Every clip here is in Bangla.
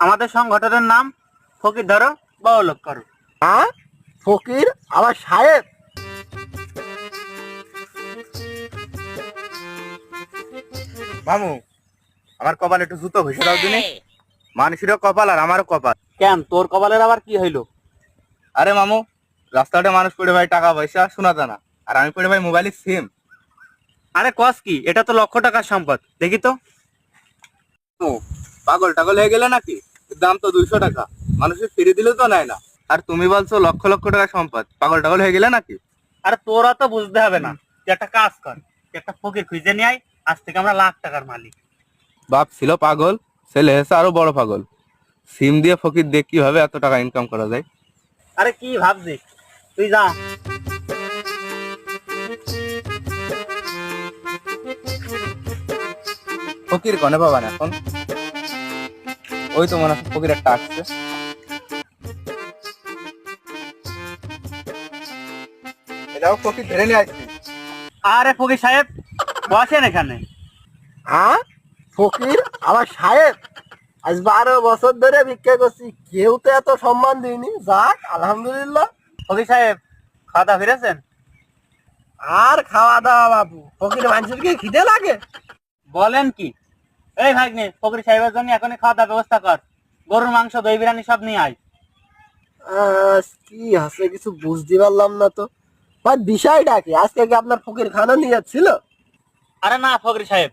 আমাদের সংগঠনের নাম ফকির ধরো বড়লোক করো। হ্যাঁ, ফকির আবার সাহেব? মামু, আমার কপালে একটু জুতো ঘষে দাও দিনে। মানুষেরও কপাল আর আমারও কপাল। কেন, তোর কপালের আবার কি হইলো? আরে মামু, রাস্তাঘাটে মানুষ পড়ে ভাই টাকা পয়সা শোনা জানা, আর আমি পড়ে ভাই মোবাইলের সিম। আরে কস কি, এটা তো লক্ষ টাকার সম্পদ, দেখি তো। তো পাগল টাগল হয়ে গেলে নাকি? এর দাম তো 200 টাকা, মানুষের ফিরে দিলেও তো নেয় না। আর তুমি বলছো লক্ষ লক্ষ টাকা সম্পদ, পাগল টাগল হয়ে গেলে নাকি? আরে তোরা তো বুঝতে হবে না, তুই একটা কাজ কর, তুই একটা ফকির খুঁজে নিয়ে আয়, আজ থেকে আমরা লাখ টাকার মালিক। বাপ ছিল পাগল, ছেলে হয়েছে আরো বড় পাগল। সিম দিয়ে ফকির দিয়ে কিভাবে এত টাকা ইনকাম করা যায়? আরে কি ভাবছিস, তুই যা। ফকির কনে পাবান এখন? ওই তো মনে হচ্ছে ফকির একটা আসছে। এটাও ফকির ধরে নিয়ে আসছি। আরে ফকির সাহেব, বসেন এখানে। হ্যাঁ, ফকির আবার সাহেব? আজ 12 বছর ধরে ভিক্ষা করছি, কেউ তো এত সম্মান দিইনি। যাক, আলহামদুলিল্লাহ। ফকির সাহেব, খাওয়া দাওয়া ফিরেছেন? আর খাওয়া দাওয়া বাবু, ফকির মানুষের কি খিদে লাগে? বলেন কি? এই ভাগ্নে, ফকির সাহেবের জন্য এখনই খাওয়া দাওয়ার ব্যবস্থা কর। গরুর মাংস, দই বিরিয়ানি সব নিয়ে আয়। কি আছে কিছু বুঝতে পারলাম না তো ভাই, বিষয়টা কি? আজকে কি আপনার ফকির খানা নিয়ে যাচ্ছিল? আরে না ফকির সাহেব,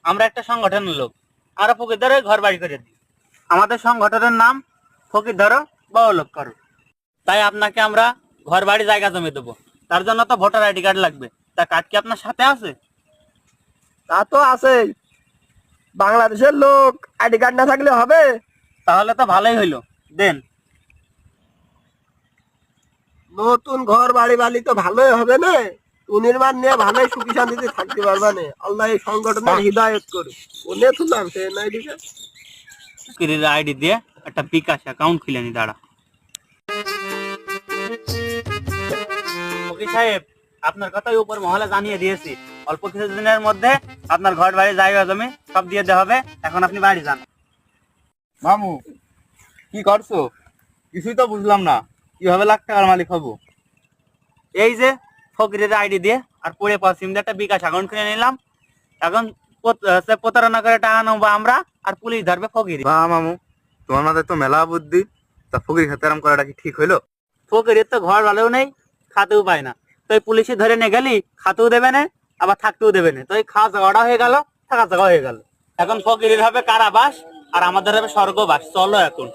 আমরা একটা সংগঠনের লোক, আরো ফকির ধরে ঘর বাড়ি করে দিই। আমাদের সংগঠনের নাম ফকির ধরো বড়লোক করো। তাই আপনাকে আমরা ঘর বাড়ি জায়গা জমি দেবো, তার জন্য তো ভোটার আইডি কার্ড লাগবে। তা কার্ড কি আপনার সাথে আছে? তা তো আছে, বাংলাদেশের লোক, আইডি কার্ড না থাকলে হবে? তাহলে তো ভালোই হইলো, দেন। নতুন ঘর বাড়ি বাড়ি তো ভালোই হবে না, নির্মাণ নিয়ে ভালোই সুখী শান্তিতে থাকতে পারবা না। আল্লাহ এই সংগঠনের হৃদায়ত করুক। কোনে তুললাম সে আইডি কার্ড? ফকিরের আইডি দিয়ে একটা বিকাশ অ্যাকাউন্ট খুলে নি, দাঁড়া। ফকির সাহেব, আপনার কথাই উপর মহলে জানিয়ে দিয়েছি, অল্প কিছু দিনের মধ্যে আপনার ঘর বাড়ি জায়গা জমি সব দিয়ে দেওয়া হবে। এখন আপনি বাড়ি যান। মামু, কি করছো? কিছুই তো বুঝলাম না, কিভাবে লাখ টাকার মালিক হবো? এই যে ফকিরের আইডি দিয়ে আর পুরে সিম দিয়ে একটা বিকাশ অ্যাকাউন্ট খুলে নিলাম। এখন প্রতারণা করে টাকা নেবো আমরা, আর পুলিশ ধরবে ফকির। বাহ মামু, তোমার মাথায় তো মেলা বুদ্ধি। তা ফকির খেতারাম করাটা কি ঠিক হইলো? ফকিরের তো ঘর ভালোও নেই, খাতেও পায় না, তো এই পুলিশে ধরে নিয়ে গেলি খাতেও দেবে না, আবার থাকতেও দেবে না, তো এই খাওয়া জায়গাটা হয়ে গেল, থাকা জায়গা হয়ে গেল। এখন ফকিরের হবে কারাবাস, আর আমাদের হবে স্বর্গবাস। চলো এখন।